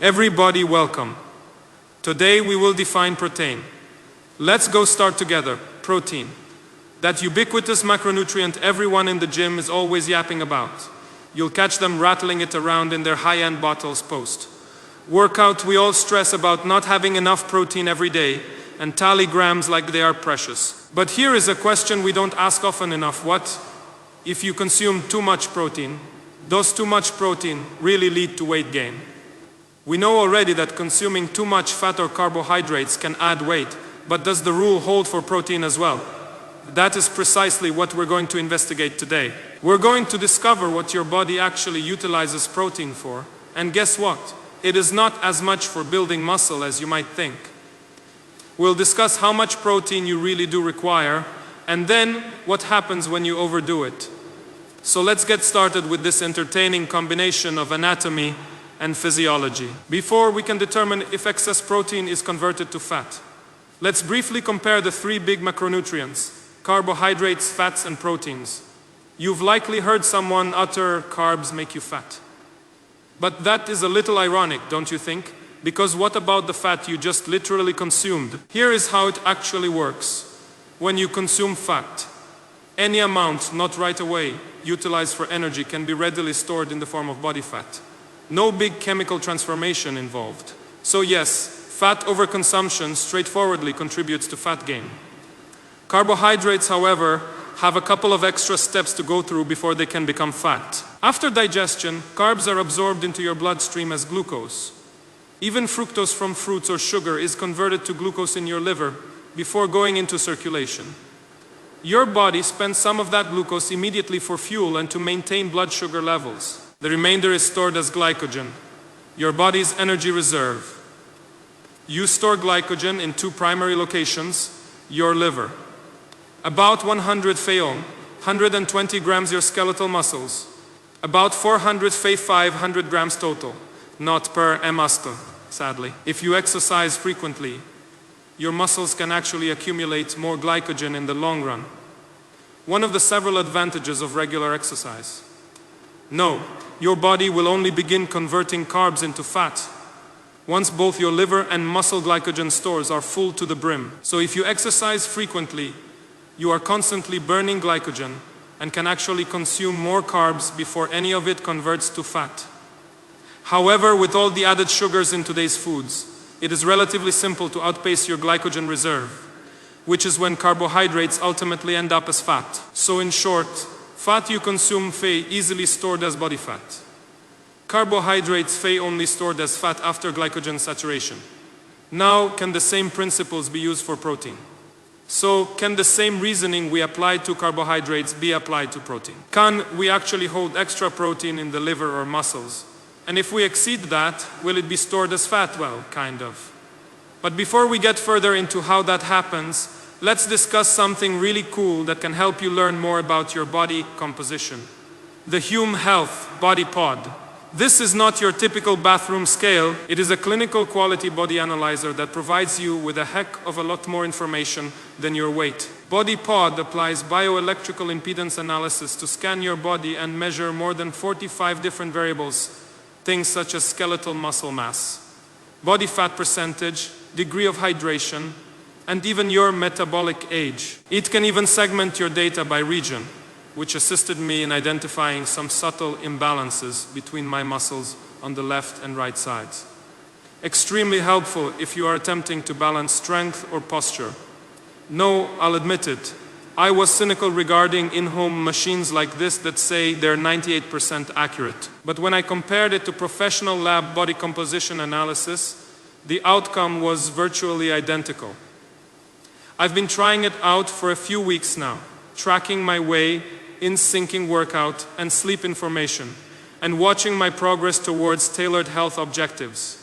Everybody welcome. Today we will define protein. Let's go start together. Protein. That ubiquitous macronutrient everyone in the gym is always yapping about. You'll catch them rattling it around in their high-end bottles post. Workout, we all stress about not having enough protein every day and tally grams like they are precious. But here is a question we don't ask often enough. What if you consume too much protein? Does too much protein really lead to weight gain? We know already that consuming too much fat or carbohydrates can add weight, but does the rule hold for protein as well? That is precisely what we're going to investigate today. We're going to discover what your body actually utilizes protein for, and guess what? It is not as much for building muscle as you might think. We'll discuss how much protein you really do require, and then what happens when you overdo it. So let's get started with this entertaining combination of anatomy and physiology. Before we can determine if excess protein is converted to fat, let's briefly compare the three big macronutrients: carbohydrates, fats, and proteins. You've likely heard someone utter, "Carbs make you fat." But that is a little ironic, don't you think? Because what about the fat you just literally consumed? Here is how it actually works. When you consume fat, any amount, not right away, utilized for energy can be readily stored in the form of body fat. No big chemical transformation involved. So yes, fat overconsumption straightforwardly contributes to fat gain. Carbohydrates, however, have a couple of extra steps to go through before they can become fat. After digestion, carbs are absorbed into your bloodstream as glucose. Even fructose from fruits or sugar is converted to glucose in your liver before going into circulation. Your body spends some of that glucose immediately for fuel and to maintain blood sugar levels. The remainder is stored as glycogen, your body's energy reserve. You store glycogen in two primary locations, your liver. About 100 pheon, 120 grams your skeletal muscles. About 400 phe 500 grams total, not per muscle, sadly. If you exercise frequently, your muscles can actually accumulate more glycogen in the long run. One of the several advantages of regular exercise. No, your body will only begin converting carbs into fat once both your liver and muscle glycogen stores are full to the brim. So if you exercise frequently, you are constantly burning glycogen and can actually consume more carbs before any of it converts to fat. However, with all the added sugars in today's foods, it is relatively simple to outpace your glycogen reserve, which is when carbohydrates ultimately end up as fat. So in short, fat you consume phe easily stored as body fat. Carbohydrates phe only stored as fat after glycogen saturation. Now, can the same principles be used for protein? So, can the same reasoning we apply to carbohydrates be applied to protein? Can we actually hold extra protein in the liver or muscles? And if we exceed that, will it be stored as fat? Well, kind of. But before we get further into how that happens, let's discuss something really cool that can help you learn more about your body composition. The Hume Health Body Pod. This is not your typical bathroom scale. It is a clinical quality body analyzer that provides you with a heck of a lot more information than your weight. Body Pod applies bioelectrical impedance analysis to scan your body and measure more than 45 different variables, things such as skeletal muscle mass, body fat percentage, degree of hydration, and even your metabolic age. It can even segment your data by region, which assisted me in identifying some subtle imbalances between my muscles on the left and right sides. Extremely helpful if you are attempting to balance strength or posture. No, I'll admit it, I was cynical regarding in-home machines like this that say they're 98% accurate. But when I compared it to professional lab body composition analysis, the outcome was virtually identical. I've been trying it out for a few weeks now, tracking my way in syncing workout and sleep information, and watching my progress towards tailored health objectives.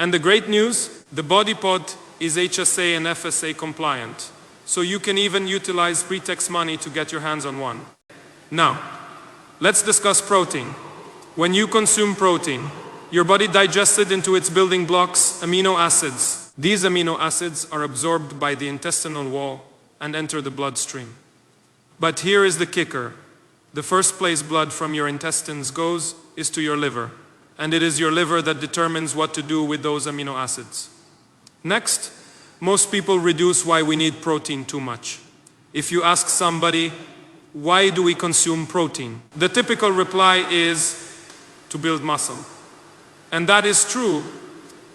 And the great news, the Body Pod is HSA and FSA compliant, so you can even utilize pre-tax money to get your hands on one. Now, let's discuss protein. When you consume protein, your body digests it into its building blocks, amino acids. These amino acids are absorbed by the intestinal wall and enter the bloodstream. But here is the kicker. The first place blood from your intestines goes is to your liver. and it is your liver that determines what to do with those amino acids. Next, most people reduce why we need protein too much. If you ask somebody, why do we consume protein? The typical reply is to build muscle. And that is true,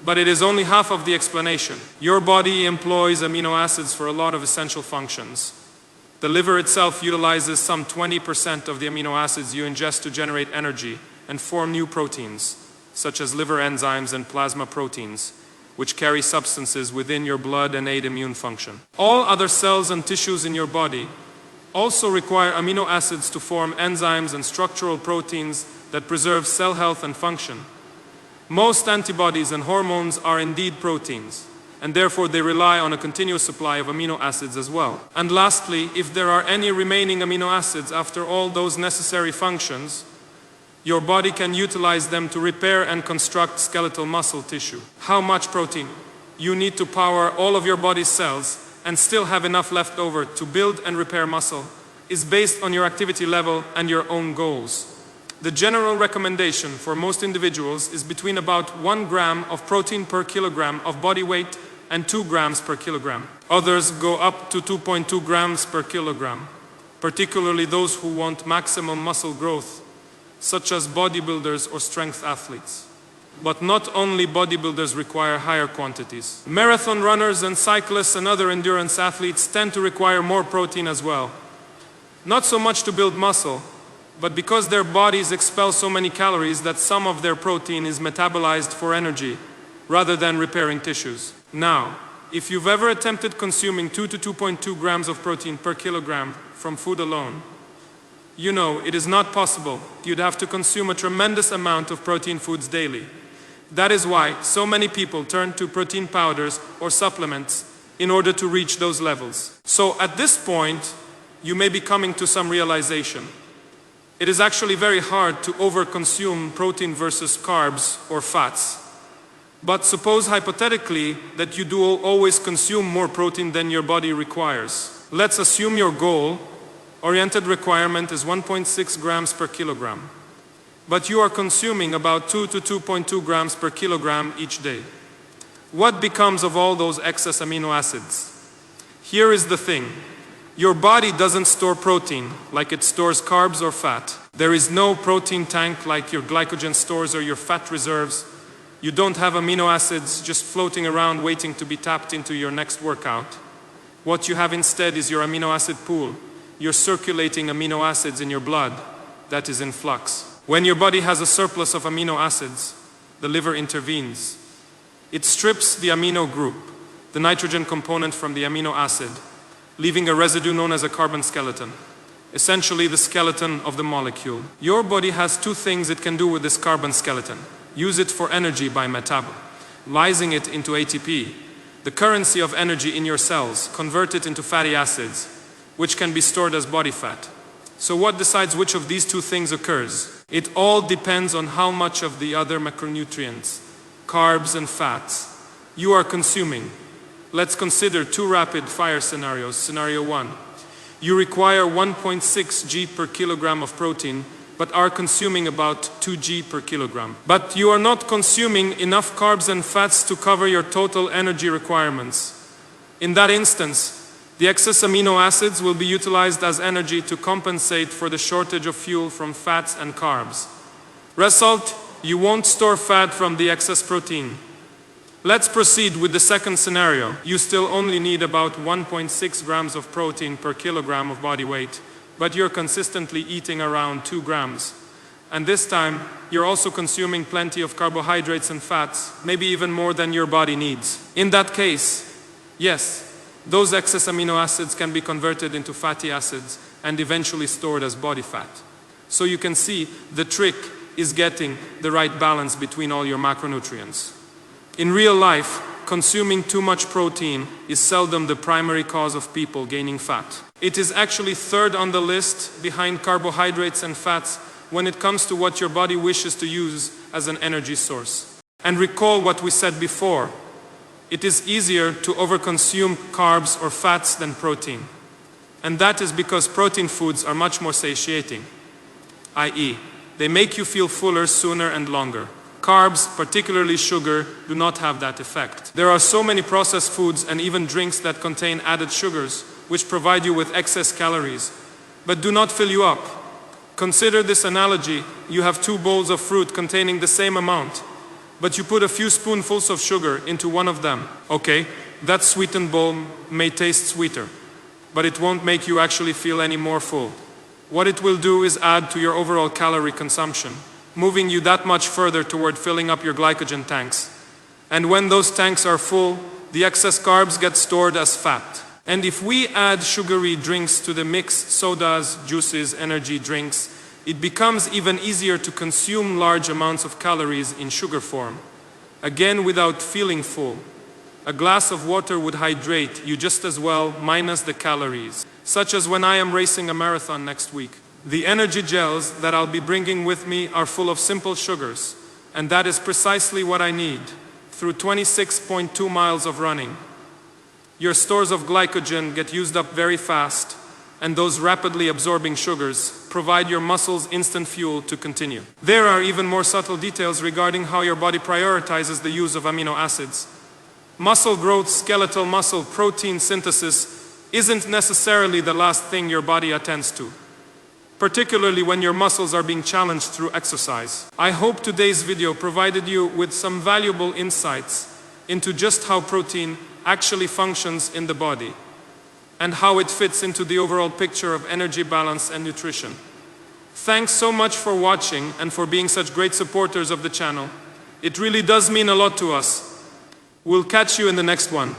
but it is only half of the explanation. Your body employs amino acids for a lot of essential functions. The liver itself utilizes some 20% of the amino acids you ingest to generate energy and form new proteins, such as liver enzymes and plasma proteins, which carry substances within your blood and aid immune function. All other cells and tissues in your body also require amino acids to form enzymes and structural proteins that preserve cell health and function. Most antibodies and hormones are indeed proteins, and therefore they rely on a continuous supply of amino acids as well. And lastly, if there are any remaining amino acids after all those necessary functions, your body can utilize them to repair and construct skeletal muscle tissue. How much protein you need to power all of your body's cells and still have enough left over to build and repair muscle is based on your activity level and your own goals. The general recommendation for most individuals is between about 1 gram of protein per kilogram of body weight and 2 grams per kilogram. Others go up to 2.2 grams per kilogram, particularly those who want maximum muscle growth, such as bodybuilders or strength athletes. But not only bodybuilders require higher quantities. Marathon runners and cyclists and other endurance athletes tend to require more protein as well. Not so much to build muscle, but because their bodies expel so many calories that some of their protein is metabolized for energy rather than repairing tissues. Now, if you've ever attempted consuming 2 to 2.2 grams of protein per kilogram from food alone, you know it is not possible. You'd have to consume a tremendous amount of protein foods daily. That is why so many people turn to protein powders or supplements in order to reach those levels. So at this point, you may be coming to some realization. It is actually very hard to overconsume protein versus carbs or fats. But suppose hypothetically that you do always consume more protein than your body requires. Let's assume your goal-oriented requirement is 1.6 grams per kilogram. But you are consuming about 2 to 2.2 grams per kilogram each day. What becomes of all those excess amino acids? Here is the thing. Your body doesn't store protein like it stores carbs or fat. There is no protein tank like your glycogen stores or your fat reserves. You don't have amino acids just floating around waiting to be tapped into your next workout. What you have instead is your amino acid pool, your circulating amino acids in your blood that is in flux. When your body has a surplus of amino acids, the liver intervenes. It strips the amino group, the nitrogen component from the amino acid, leaving a residue known as a carbon skeleton, essentially the skeleton of the molecule. Your body has two things it can do with this carbon skeleton. Use it for energy by metabolizing it into ATP, the currency of energy in your cells, convert it into fatty acids, which can be stored as body fat. So what decides which of these two things occurs? It all depends on how much of the other macronutrients, carbs and fats, you are consuming. Let's consider two rapid fire scenarios. Scenario 1. You require 1.6 g per kilogram of protein, but are consuming about 2 g per kilogram. But you are not consuming enough carbs and fats to cover your total energy requirements. In that instance, the excess amino acids will be utilized as energy to compensate for the shortage of fuel from fats and carbs. Result, you won't store fat from the excess protein. Let's proceed with the second scenario. You still only need about 1.6 grams of protein per kilogram of body weight, but you're consistently eating around 2 grams. And this time, you're also consuming plenty of carbohydrates and fats, maybe even more than your body needs. In that case, yes, those excess amino acids can be converted into fatty acids and eventually stored as body fat. So you can see the trick is getting the right balance between all your macronutrients. In real life, consuming too much protein is seldom the primary cause of people gaining fat. It is actually third on the list behind carbohydrates and fats when it comes to what your body wishes to use as an energy source. And recall what we said before. It is easier to overconsume carbs or fats than protein. And that is because protein foods are much more satiating, i.e., they make you feel fuller sooner and longer. Carbs, particularly sugar, do not have that effect. There are so many processed foods and even drinks that contain added sugars, which provide you with excess calories, but do not fill you up. Consider this analogy. You have 2 bowls of fruit containing the same amount, but you put a few spoonfuls of sugar into one of them. Okay, that sweetened bowl may taste sweeter, but it won't make you actually feel any more full. What it will do is add to your overall calorie consumption, moving you that much further toward filling up your glycogen tanks. And when those tanks are full, the excess carbs get stored as fat. And if we add sugary drinks to the mix, sodas, juices, energy drinks, it becomes even easier to consume large amounts of calories in sugar form, again without feeling full. A glass of water would hydrate you just as well, minus the calories, such as when I am racing a marathon next week. The energy gels that I'll be bringing with me are full of simple sugars, and that is precisely what I need through 26.2 miles of running. Your stores of glycogen get used up very fast, and those rapidly absorbing sugars provide your muscles instant fuel to continue. There are even more subtle details regarding how your body prioritizes the use of amino acids. Muscle growth, skeletal muscle, protein synthesis isn't necessarily the last thing your body attends to, particularly when your muscles are being challenged through exercise. I hope today's video provided you with some valuable insights into just how protein actually functions in the body and how it fits into the overall picture of energy balance and nutrition. Thanks so much for watching and for being such great supporters of the channel. It really does mean a lot to us. We'll catch you in the next one.